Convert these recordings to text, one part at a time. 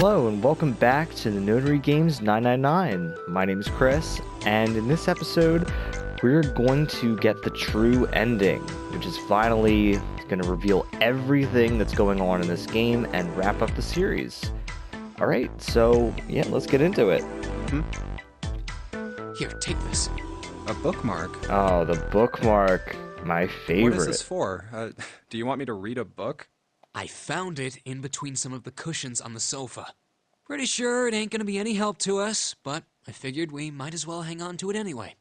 Hello and welcome back to the Nonary Games 999. My name is Chris, and in this episode, we're going to get the true ending, which is finally going to reveal everything that's going on in this game and wrap up the series. Alright, so yeah, let's get into it. Here, take this. A bookmark? Oh, the bookmark. My favorite. What is this for? Do you want me to read a book? I found it in between some of the cushions on the sofa. Pretty sure it ain't gonna be any help to us, but I figured we might as well hang on to it anyway.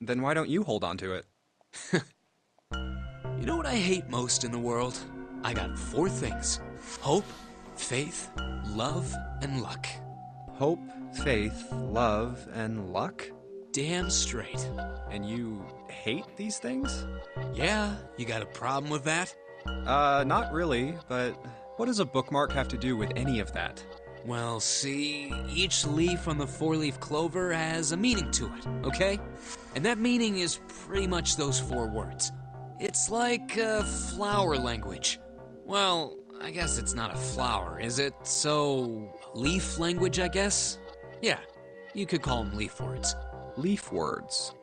Then why don't you hold on to it? You know what I hate most in the world? I got 4 things. Hope, faith, love, and luck. Hope, faith, love, and luck? Damn straight. And you hate these things? Yeah, you got a problem with that? Not really, but what does a bookmark have to do with any of that? Well, see, each leaf on the 4-leaf clover has a meaning to it, okay? And that meaning is pretty much those 4 words. It's like flower language. Well, I guess it's not a flower, is it? So, leaf language, I guess? Yeah, you could call them leaf words. Leaf words.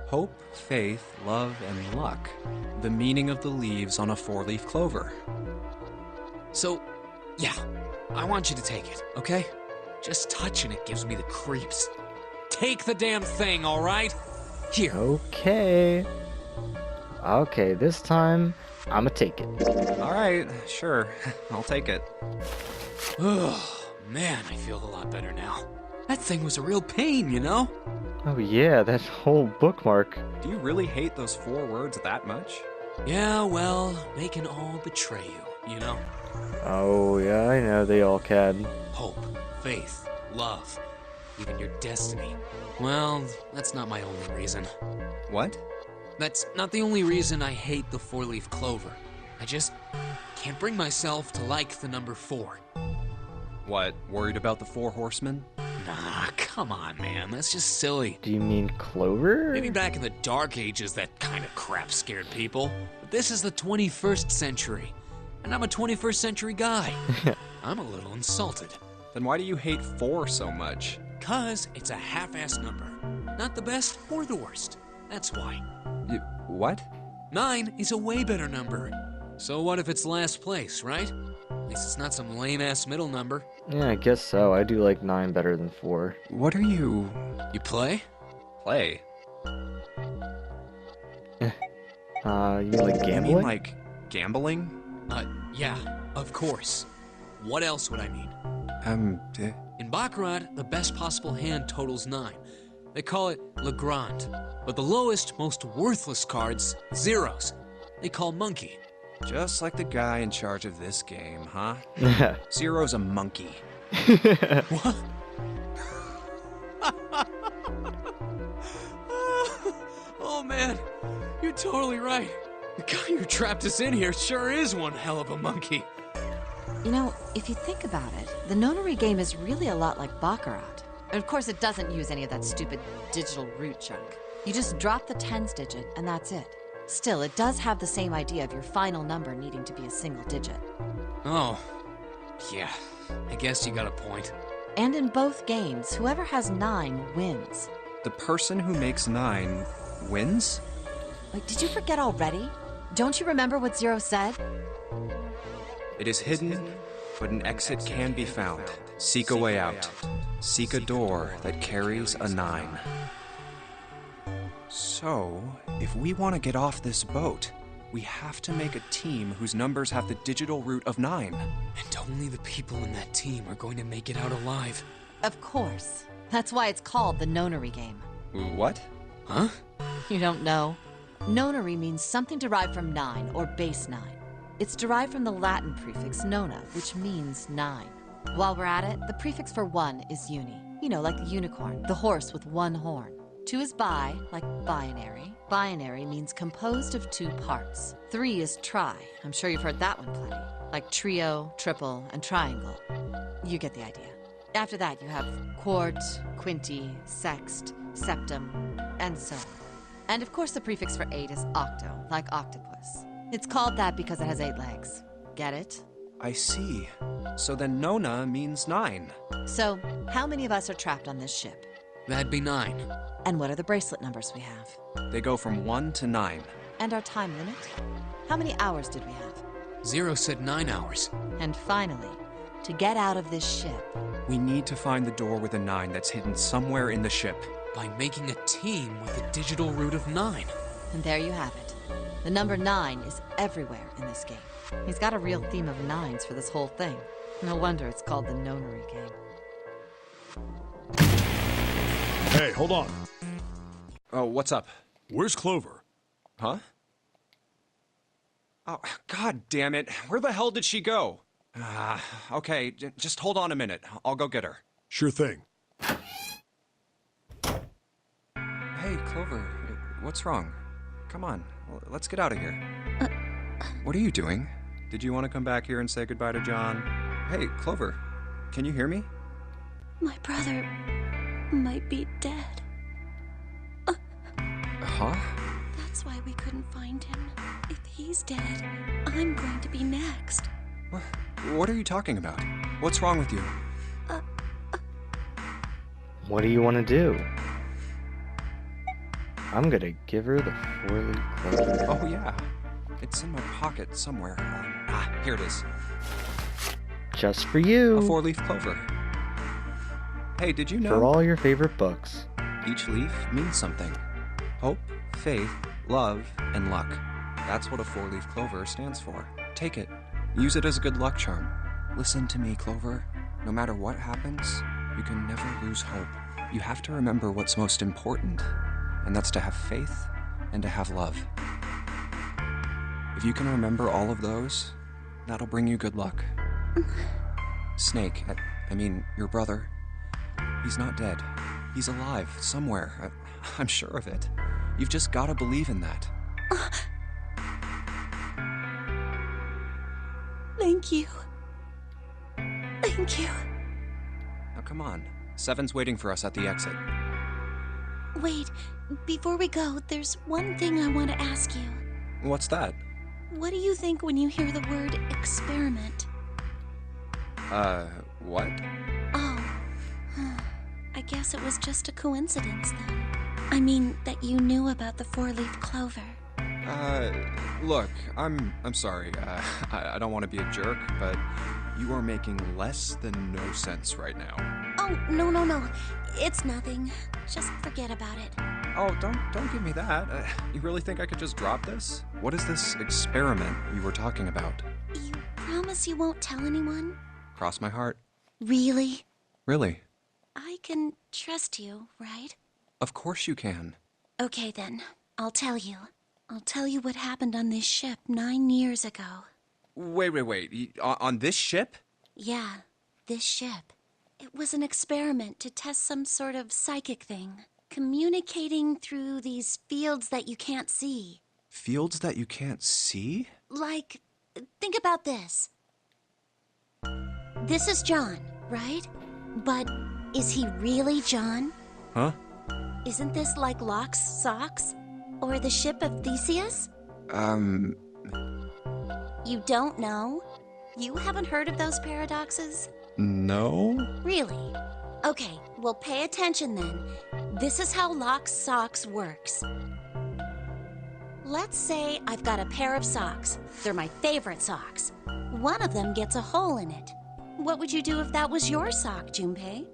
Hope, faith, love, and luck. The meaning of the leaves on a 4-leaf clover. So, yeah, I want you to take it, okay? Just touching it gives me the creeps. Take the damn thing, all right? Here. Okay, this time, I'ma take it. Alright, sure. I'll take it. Oh, man, I feel a lot better now. That thing was a real pain, you know? Oh yeah, that whole bookmark. Do you really hate those 4 words that much? Yeah, well, they can all betray you, you know? Oh yeah, I know they all can. Hope, faith, love, even your destiny. Well, that's not my only reason. What? That's not the only reason I hate the 4-leaf clover. I just can't bring myself to like the number 4. What, worried about the 4 horsemen? Nah, come on, man. That's just silly. Do you mean clover? Maybe back in the Dark Ages, that kind of crap scared people. But this is the 21st century, and I'm a 21st century guy. I'm a little insulted. Then why do you hate 4 so much? 'Cause it's a half-assed number. Not the best or the worst. That's why. What? 9 is a way better number. So what if it's last place, right? At least it's not some lame-ass middle number. Yeah, I guess so. I do like 9 better than 4. What are you... You play? play? You mean like You gambling? mean like gambling? Yeah, of course. What else would I mean? In Baccarat, the best possible hand totals 9. They call it Le Grand. But the lowest, most worthless cards, zeros. They call monkey. Just like the guy in charge of this game, huh? Zero's a monkey. What? Oh man, you're totally right. The guy who trapped us in here sure is one hell of a monkey. You know, if you think about it, the Nonary game is really a lot like Baccarat. And of course, it doesn't use any of that stupid digital root junk. You just drop the tens digit, and that's it. Still, it does have the same idea of your final number needing to be a single digit. Oh, yeah, I guess you got a point. And in both games, whoever has 9 wins. The person who makes 9 wins? Wait, did you forget already? Don't you remember what Zero said? It is hidden, but an exit can be found. Seek a way out. Seek a door that carries a 9. So, if we want to get off this boat, we have to make a team whose numbers have the digital root of 9. And only the people in that team are going to make it out alive. Of course. That's why it's called the Nonary game. What? Huh? You don't know? Nonary means something derived from 9, or base 9. It's derived from the Latin prefix nona, which means 9. While we're at it, the prefix for 1 is uni. You know, like the unicorn, the horse with 1 horn. 2 is bi, like binary. Binary means composed of 2 parts. 3 is tri. I'm sure you've heard that one plenty. Like trio, triple, and triangle. You get the idea. After that, you have quart, quinti, sext, septum, and so on. And of course, the prefix for 8 is octo, like octopus. It's called that because it has 8 legs. Get it? I see. So then Nona means 9. So, how many of us are trapped on this ship? That'd be 9. And what are the bracelet numbers we have? They go from 1 to 9. And our time limit? How many hours did we have? Zero said 9 hours. And finally, to get out of this ship. We need to find the door with a 9 that's hidden somewhere in the ship. By making a team with a digital root of 9. And there you have it. The number 9 is everywhere in this game. He's got a real theme of 9s for this whole thing. No wonder it's called the Nonary game. Hey, hold on. Oh, what's up? Where's Clover? Huh? Oh, god damn it. Where the hell did she go? Okay, just hold on a minute. I'll go get her. Sure thing. Hey, Clover, what's wrong? Come on, let's get out of here. What are you doing? Did you want to come back here and say goodbye to John? Hey, Clover, can you hear me? My brother might be dead. Huh? That's why we couldn't find him. If he's dead, I'm going to be next. What are you talking about? What's wrong with you? What do you want to do? I'm gonna give her the 4-leaf clover. Oh, yeah. It's in my pocket somewhere. Here it is. Just for you. A 4-leaf clover. Hey, did you know? For all your favorite books. Each leaf means something. Hope, faith, love, and luck. That's what a 4-leaf clover stands for. Take it. Use it as a good luck charm. Listen to me, Clover. No matter what happens, you can never lose hope. You have to remember what's most important, and that's to have faith and to have love. If you can remember all of those, that'll bring you good luck. Snake, I mean, your brother, he's not dead. He's alive, somewhere. I'm sure of it. You've just gotta believe in that. Thank you. Thank you. Now come on. Seven's waiting for us at the exit. Wait, before we go, there's one thing I want to ask you. What's that? What do you think when you hear the word experiment? What? Oh, I guess it was just a coincidence then. I mean, that you knew about the 4-leaf clover. Look, I'm sorry. I don't want to be a jerk, but you are making less than no sense right now. Oh, no. It's nothing. Just forget about it. Oh, don't give me that. You really think I could just drop this? What is this experiment you were talking about? You promise you won't tell anyone? Cross my heart. Really? Really? I can trust you, right? Of course you can. Okay then, I'll tell you. I'll tell you what happened on this ship 9 years ago. Wait. On this ship? Yeah, this ship. It was an experiment to test some sort of psychic thing. Communicating through these fields that you can't see. Fields that you can't see? Like, think about this. This is John, right? But is he really John? Huh? Isn't this like Locke's socks? Or the ship of Theseus? You don't know? You haven't heard of those paradoxes? No? Really? Okay, well pay attention then. This is how Locke's socks works. Let's say I've got a pair of socks. They're my favorite socks. One of them gets a hole in it. What would you do if that was your sock, Junpei?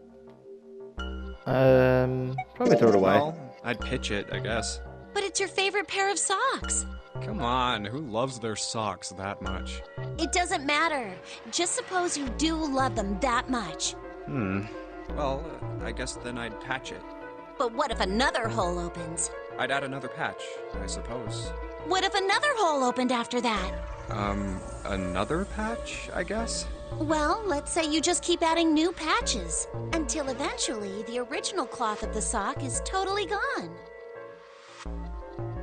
Probably throw it away. Well, I'd pitch it, I guess. But it's your favorite pair of socks. Come on, who loves their socks that much? It doesn't matter. Just suppose you do love them that much. Well, I guess then I'd patch it. But what if another hole opens? I'd add another patch, I suppose. What if another hole opened after that? Another patch, I guess? Well, let's say you just keep adding new patches until eventually the original cloth of the sock is totally gone.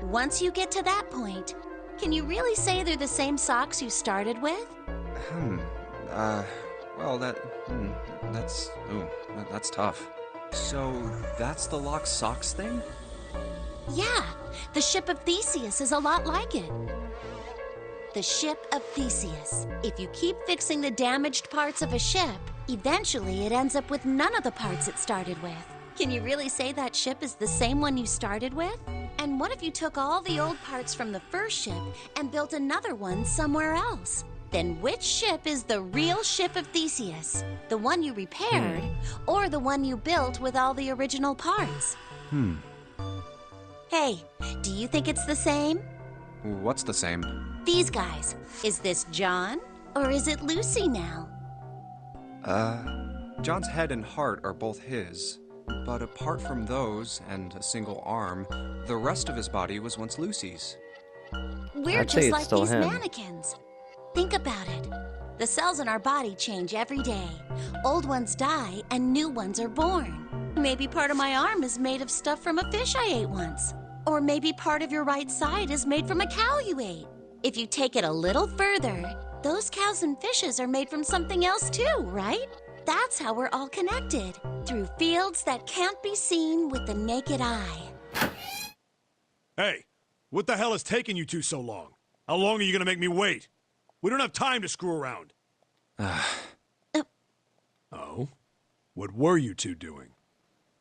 Once you get to that point, can you really say they're the same socks you started with? Well, that's tough. So, that's the Locke socks thing? Yeah, the ship of Theseus is a lot like it. The the ship of Theseus. If you keep fixing the damaged parts of a ship, eventually it ends up with none of the parts it started with. Can you really say that ship is the same one you started with? And what if you took all the old parts from the first ship and built another one somewhere else? Then which ship is the real ship of Theseus? The one you repaired, or the one you built with all the original parts? Hey, do you think it's the same? What's the same? These guys. Is this John, or is it Lucy now? John's head and heart are both his. But apart from those, and a single arm, the rest of his body was once Lucy's. We're I'd say just it's like still these him. mannequins. Think about it. The cells in our body change every day. Old ones die and new ones are born. Maybe part of my arm is made of stuff from a fish I ate once. Or maybe part of your right side is made from a cow you ate. If you take it a little further, those cows and fishes are made from something else too, right? That's how we're all connected, through fields that can't be seen with the naked eye. Hey, what the hell is taking you two so long? How long are you gonna make me wait? We don't have time to screw around. Oh? What were you two doing?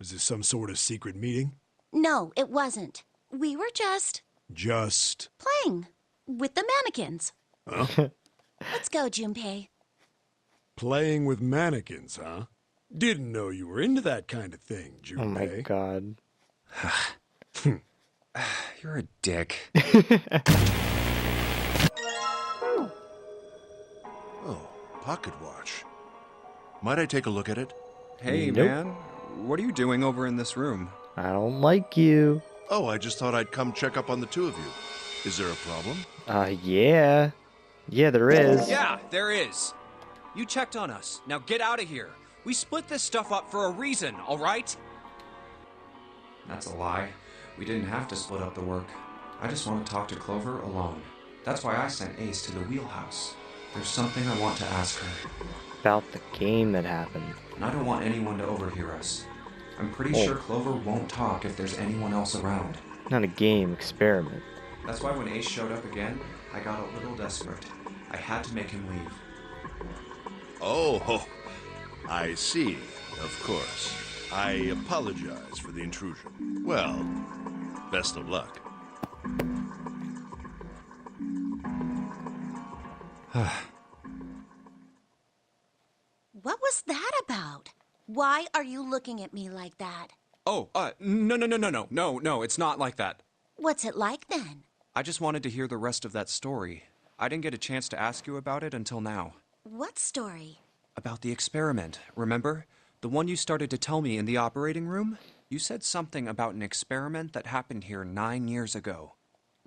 Was this some sort of secret meeting? No, it wasn't. We were just Just... playing with the mannequins. Huh? Let's go, Junpei. Playing with mannequins, huh? Didn't know you were into that kind of thing, Junpei. Oh my god. You're a dick. Oh, pocket watch. Might I take a look at it? Hey, Nope. man. What are you doing over in this room? I don't like you. Oh, I just thought I'd come check up on the two of you. Is there a problem? Yeah. Yeah, there is. Yeah, there is. You checked on us. Now get out of here. We split this stuff up for a reason, all right? That's a lie. We didn't have to split up the work. I just want to talk to Clover alone. That's why I sent Ace to the wheelhouse. There's something I want to ask her, About the game that happened. and I don't want anyone to overhear us. I'm pretty Oh. sure Clover won't talk if there's anyone else around. Not a game, experiment. That's why when Ace showed up again, I got a little desperate. I had to make him leave. Oh, I see. Of course. I apologize for the intrusion. Well, best of luck. What was that about? Why are you looking at me like that? Oh, no, it's not like that. What's it like then? I just wanted to hear the rest of that story. I didn't get a chance to ask you about it until now. What story? About the experiment, remember? The one you started to tell me in the operating room? You said something about an experiment that happened here 9 years ago.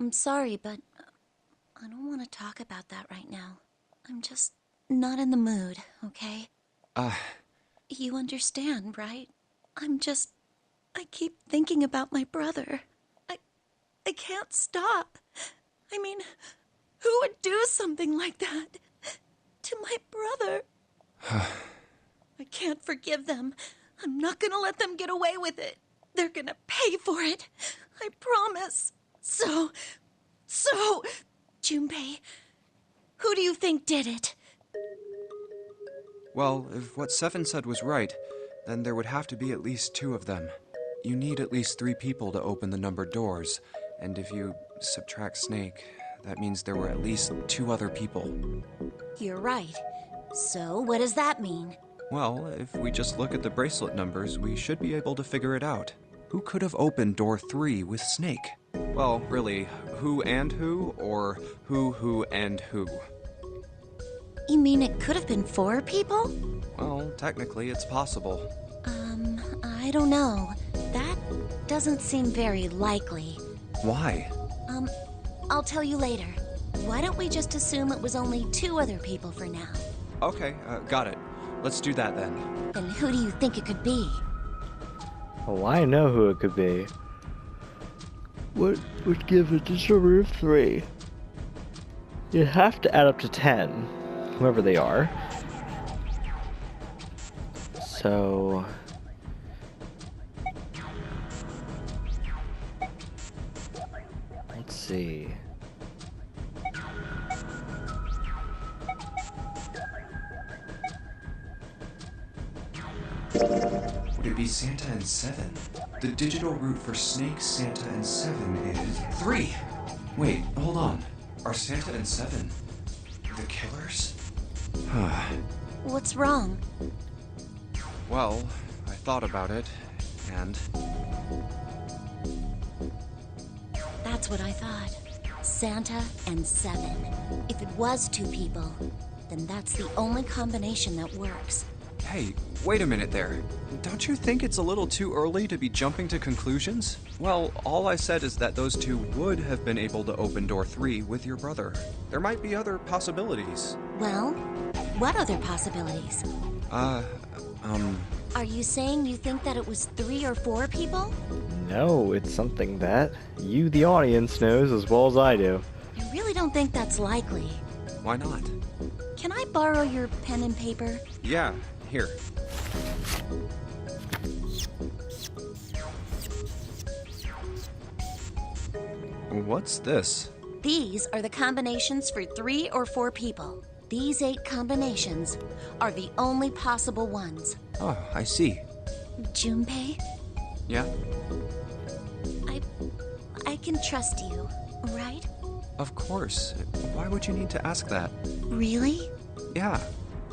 I'm sorry, but I don't want to talk about that right now. I'm just not in the mood, okay? You understand, right? I keep thinking about my brother. I can't stop. I mean, who would do something like that to my brother? I can't forgive them. I'm not gonna let them get away with it. They're gonna pay for it. I promise. So, Junpei, who do you think did it? Well, if what Seven said was right, then there would have to be at least 2 of them. You need at least 3 people to open the numbered doors, and if you subtract Snake, that means there were at least 2 other people. You're right. So, what does that mean? Well, if we just look at the bracelet numbers, we should be able to figure it out. Who could have opened door 3 with Snake? Well, really, who and who, or who and who? You mean it could have been 4 people? Well, technically it's possible. I don't know. That doesn't seem very likely. Why? I'll tell you later. Why don't we just assume it was only 2 other people for now? Okay, got it. Let's do that then. Then who do you think it could be? Oh, I know who it could be. What would give it a number of 3? You have to add up to 10, whoever they are. So... let's see. Would it be Santa and 7? The digital root for Snake, Santa, and 7 is 3. Wait, hold on. Are Santa and 7 the killers? What's wrong? Well, I thought about it, and... That's what I thought. Santa and 7. If it was 2 people, then that's the only combination that works. Hey, wait a minute there. Don't you think it's a little too early to be jumping to conclusions? Well, all I said is that those 2 would have been able to open door 3 with your brother. There might be other possibilities. Well, what other possibilities? Are you saying you think that it was 3 or 4 people? No, it's something that you, the audience, knows as well as I do. I really don't think that's likely. Why not? Can I borrow your pen and paper? Yeah, here. What's this? These are the combinations for 3 or 4 people. These 8 combinations are the only possible ones. Oh, I see. Junpei, Yeah? I can trust you, right? Of course. Why would you need to ask that? Really? Yeah,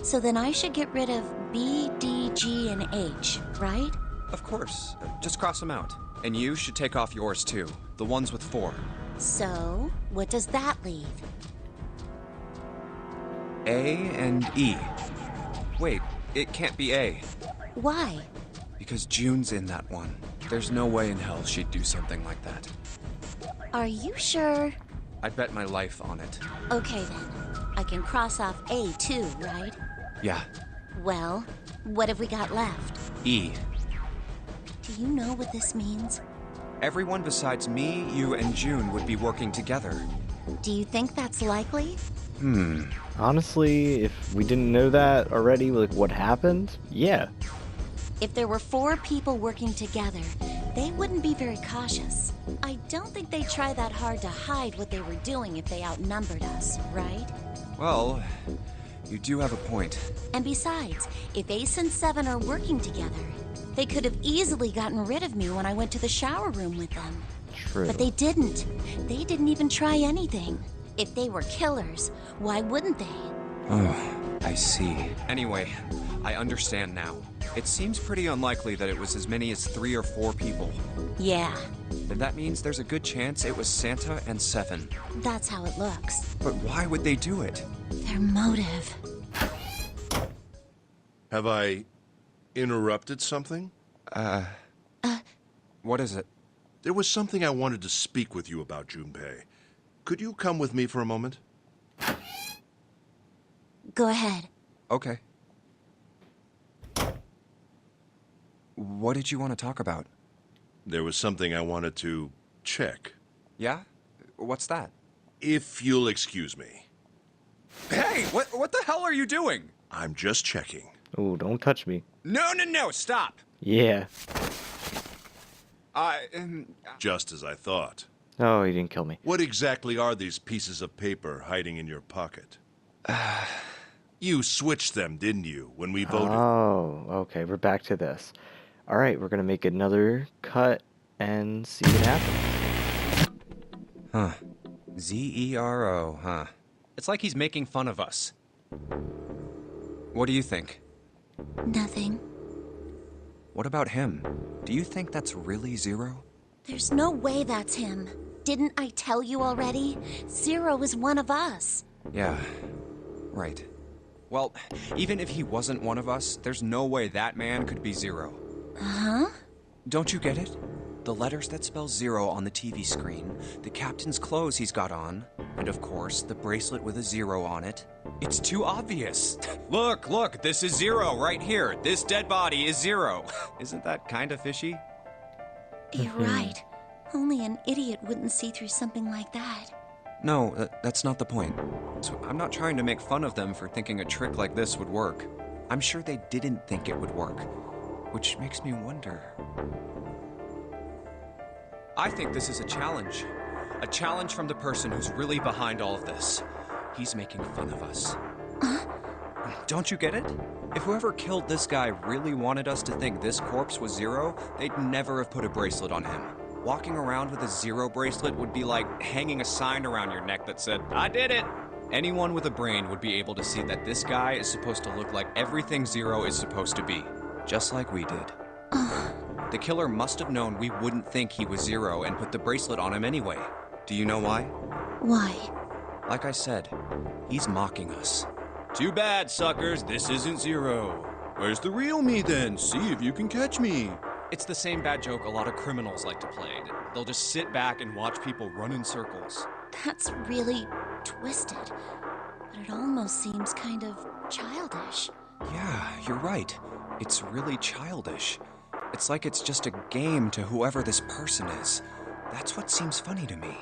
So then I should get rid of B, D, G, and H, right? of course. Just cross them out. And you should take off yours too. The ones with 4. So, what does that leave? A and E. Wait, it can't be A. Why? Because June's in that one. There's no way in hell she'd do something like that. Are you sure? I'd bet my life on it. Okay then. I can cross off A too, right? Yeah, Well, what have we got left? E. Do you know what this means? Everyone besides me, you, and June would be working together. Do you think that's likely? Honestly, if we didn't know that already, like what happened, yeah. If there were 4 people working together, they wouldn't be very cautious. I don't think they'd try that hard to hide what they were doing if they outnumbered us, right? Well, you do have a point. And besides, if Ace and 7 are working together, they could have easily gotten rid of me when I went to the shower room with them. True. But they didn't. They didn't even try anything. If they were killers, why wouldn't they? Oh, I see. Anyway, I understand now. It seems pretty unlikely that it was as many as 3 or 4 people. Yeah, Then that means there's a good chance it was Santa and 7. that's how it looks. But why would they do it? Their motive. Have I interrupted something? What is it? There was something I wanted to speak with you about, Junpei. Could you come with me for a moment? Go ahead. Okay. What did you want to talk about? There was something I wanted to check. Yeah? What's that? If you'll excuse me. Hey, what the hell are you doing? I'm just checking. Oh, don't touch me. No, stop! Yeah. Just as I thought. Oh, he didn't kill me. What exactly are these pieces of paper hiding in your pocket? You switched them, didn't you, when we voted? Oh, okay, we're back to this. All right, we're going to make another cut and see what happens. Huh. Zero, huh? It's like he's making fun of us. What do you think? Nothing. What about him? Do you think that's really Zero? There's no way that's him. Didn't I tell you already? Zero is one of us. Yeah, right. Well, even if he wasn't one of us, there's no way that man could be Zero. Huh? Don't you get it? The letters that spell Zero on the TV screen, the captain's clothes he's got on, and of course, the bracelet with a 0 on it. It's too obvious. Look, this is Zero right here. This dead body is Zero. Isn't that kind of fishy? You're right. Only an idiot wouldn't see through something like that. No, that's not the point. So I'm not trying to make fun of them for thinking a trick like this would work. I'm sure they didn't think it would work, which makes me wonder. I think this is a challenge. A challenge from the person who's really behind all of this. He's making fun of us. Don't you get it? If whoever killed this guy really wanted us to think this corpse was Zero, they'd never have put a bracelet on him. Walking around with a Zero bracelet would be like hanging a sign around your neck that said, "I did it!" Anyone with a brain would be able to see that this guy is supposed to look like everything Zero is supposed to be. Just like we did. The killer must have known we wouldn't think he was Zero and put the bracelet on him anyway. Do you know why? Why? Like I said, he's mocking us. Too bad, suckers, this isn't Zero. Where's the real me then? See if you can catch me. It's the same bad joke a lot of criminals like to play. They'll just sit back and watch people run in circles. That's really twisted. But it almost seems kind of childish. Yeah, you're right. It's really childish. It's like it's just a game to whoever this person is. That's what seems funny to me.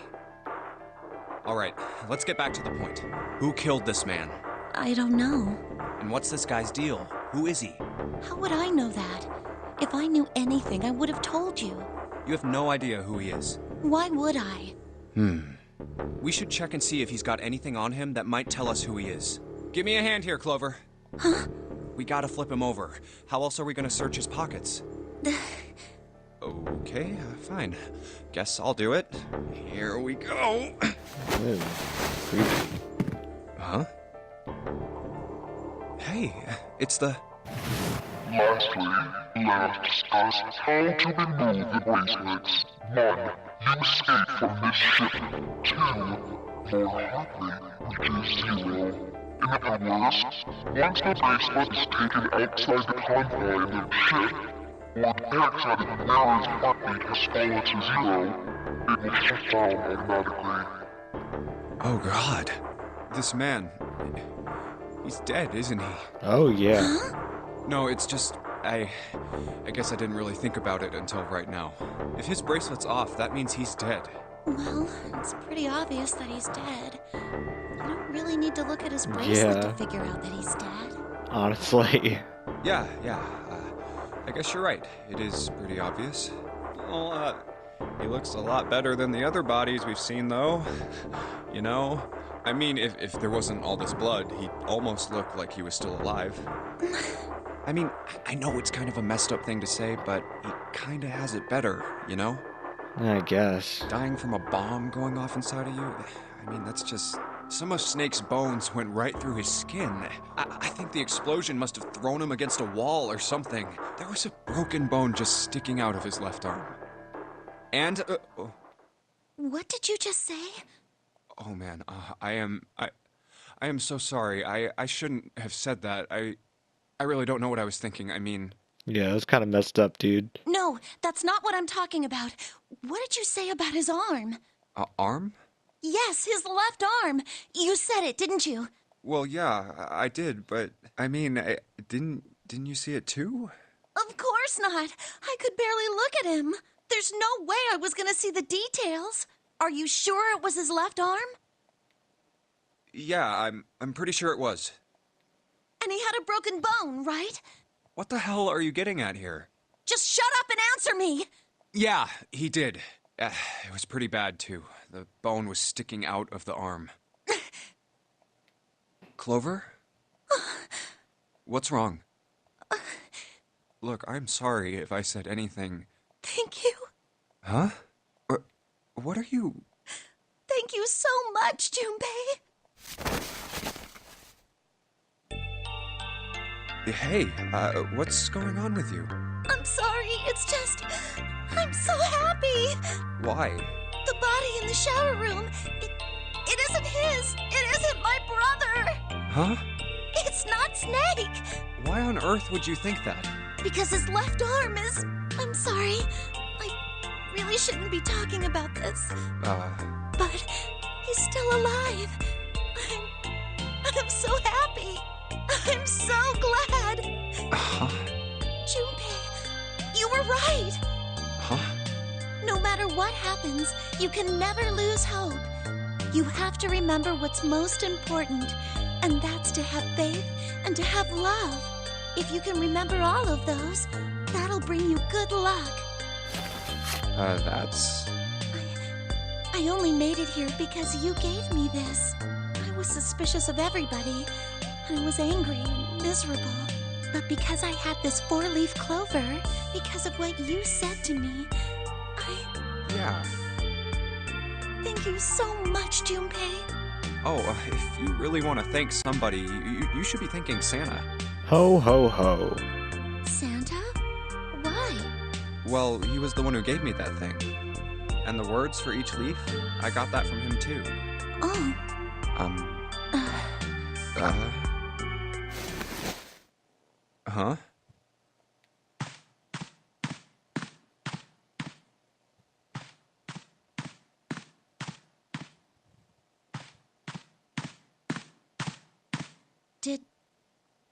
Alright, let's get back to the point. Who killed this man? I don't know. And what's this guy's deal? Who is he? How would I know that? If I knew anything, I would have told you. You have no idea who he is. Why would I? We should check and see if he's got anything on him that might tell us who he is. Give me a hand here, Clover. Huh? We gotta flip him over. How else are we gonna search his pockets? Okay, fine. Guess I'll do it. Here we go. Ew, creepy. Huh? Hey, it's the... Lastly, let us discuss how to remove the bracelets. 1. You escape from this ship. 2. Lord Hartley, which is Zero. In other words, once the bracelet is taken outside the confines of the ship, or the outside of the mirror's heartbeat has fallen to Zero, it will shut down automatically. Oh God. This man... He's dead, isn't he? Oh, yeah. No, it's just... I guess I didn't really think about it until right now. If his bracelet's off, that means he's dead. Well, it's pretty obvious that he's dead. You don't really need to look at his bracelet to figure out that he's dead. Honestly. Yeah. I guess you're right. It is pretty obvious. Well, he looks a lot better than the other bodies we've seen, though. You know? I mean, if there wasn't all this blood, he'd almost look like he was still alive. I mean, I know it's kind of a messed up thing to say, but he kinda has it better, you know? I guess. Dying from a bomb going off inside of you? I mean, that's just... Some of Snake's bones went right through his skin. I think the explosion must have thrown him against a wall or something. There was a broken bone just sticking out of his left arm. And, What did you just say? Oh man, I am so sorry. I shouldn't have said that. I really don't know what I was thinking. I mean... Yeah, it was kind of messed up, dude. No, that's not what I'm talking about. What did you say about his arm? Arm? Yes, his left arm. You said it, didn't you? Well, yeah, I did, but I mean, didn't you see it too? Of course not. I could barely look at him. There's no way I was gonna see the details. Are you sure it was his left arm? Yeah, I'm pretty sure it was. And he had a broken bone, right? What the hell are you getting at here? Just shut up and answer me! Yeah, he did. It was pretty bad, too. The bone was sticking out of the arm. Clover? What's wrong? Look, I'm sorry if I said anything. Thank you. Huh? What are you... Thank you so much, Junpei. Hey, what's going on with you? I'm sorry, it's just... I'm so happy. Why? The body in the shower room, it isn't his. It isn't my brother. Huh? It's not Snake. Why on earth would you think that? Because his left arm is... I'm sorry. I really shouldn't be talking about this. But he's still alive. I'm so happy. I'm so glad. Junpei, you were right. Huh? No matter what happens, you can never lose hope. You have to remember what's most important, and that's to have faith and to have love. If you can remember all of those, that'll bring you good luck. That's... I only made it here because you gave me this. I was suspicious of everybody, and I was angry and miserable. But because I had this four-leaf clover, because of what you said to me, Yeah. Thank you so much, Junpei. Oh, if you really want to thank somebody, you should be thanking Santa. Ho, ho, ho. Santa? Why? Well, he was the one who gave me that thing. And the words for each leaf, I got that from him too. Oh. Huh?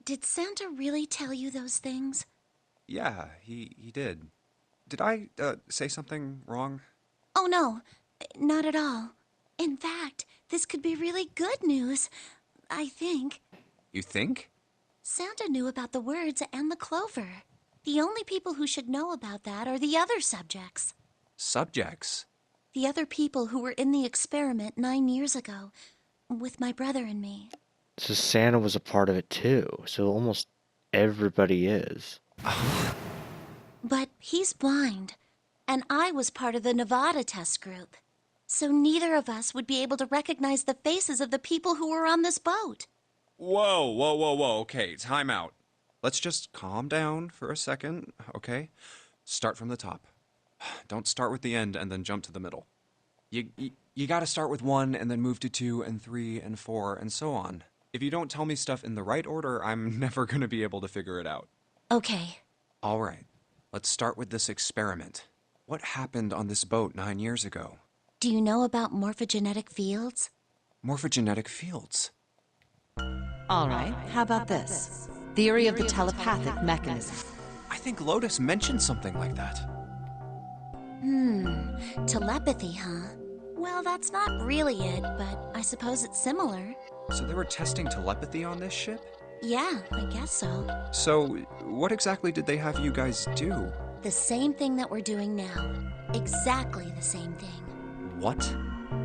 Did Santa really tell you those things? Yeah, he did. Did I, say something wrong? Oh, no. Not at all. In fact, this could be really good news. I think. You think? Santa knew about the words and the clover. The only people who should know about that are the other subjects. Subjects? The other people who were in the experiment 9 years ago, with my brother and me. So Santa was a part of it too, so almost everybody is. But he's blind, and I was part of the Nevada test group. So neither of us would be able to recognize the faces of the people who were on this boat. Whoa. Okay, time out. Let's just calm down for a second, okay? Start from the top. Don't start with the end and then jump to the middle. You gotta start with 1 and then move to 2 and 3 and 4 and so on. If you don't tell me stuff in the right order, I'm never gonna be able to figure it out. Okay. All right, let's start with this experiment. What happened on this boat 9 years ago? Do you know about morphogenetic fields? Morphogenetic fields. All right, how about this? Theory of the telepathic mechanism. I think Lotus mentioned something like that. Telepathy, huh? Well, that's not really it, but I suppose it's similar. So they were testing telepathy on this ship? Yeah, I guess so. So, what exactly did they have you guys do? The same thing that we're doing now. Exactly the same thing. What?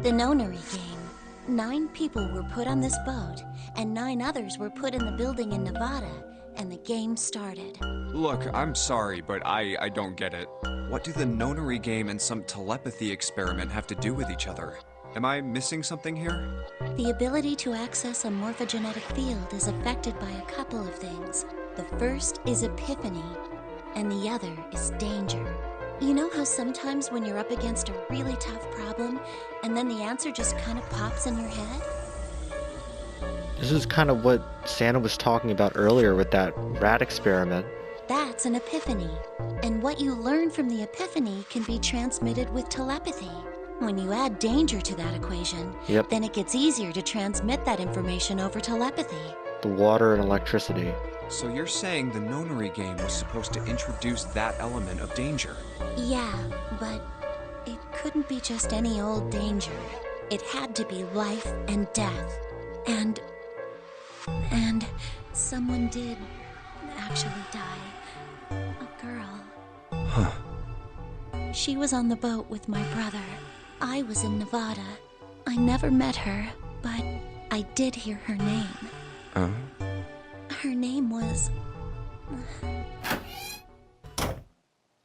The Nonary game. 9 people were put on this boat, and 9 others were put in the building in Nevada, and the game started. Look, I'm sorry, but I don't get it. What do the Nonary game and some telepathy experiment have to do with each other? Am I missing something here? The ability to access a morphogenetic field is affected by a couple of things. The first is epiphany, and the other is danger. You know how sometimes when you're up against a really tough problem, and then the answer just kind of pops in your head? This is kind of what Santa was talking about earlier with that rat experiment. That's an epiphany. And what you learn from the epiphany can be transmitted with telepathy. When you add danger to that equation, then it gets easier to transmit that information over telepathy. The water and electricity. So you're saying the Nonary game was supposed to introduce that element of danger? Yeah, but it couldn't be just any old danger. It had to be life and death. And someone did actually die. A girl. Huh. She was on the boat with my brother. I was in Nevada. I never met her, but I did hear her name. Her name was...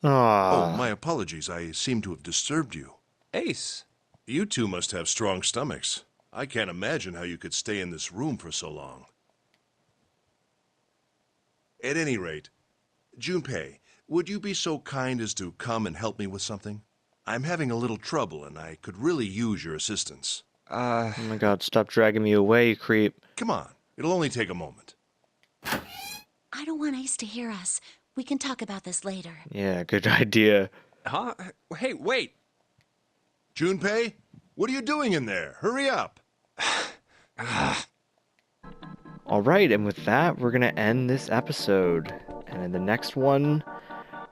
Oh, my apologies. I seem to have disturbed you. Ace. You two must have strong stomachs. I can't imagine how you could stay in this room for so long. At any rate, Junpei, would you be so kind as to come and help me with something? I'm having a little trouble, and I could really use your assistance. Oh my god, stop dragging me away, you creep. Come on. It'll only take a moment. I don't want Ace to hear us. We can talk about this later. Yeah, good idea. Huh? Hey, wait! Junpei, what are you doing in there? Hurry up! Alright, and with that, we're gonna end this episode. And in the next one,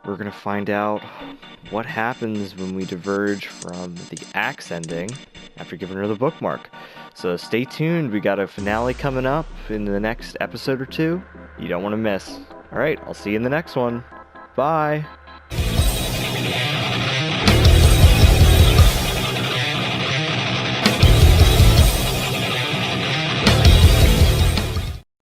we're gonna find out what happens when we diverge from the axe ending after giving her the bookmark. So stay tuned, we got a finale coming up in the next episode or two. You don't want to miss. Alright, I'll see you in the next one. Bye!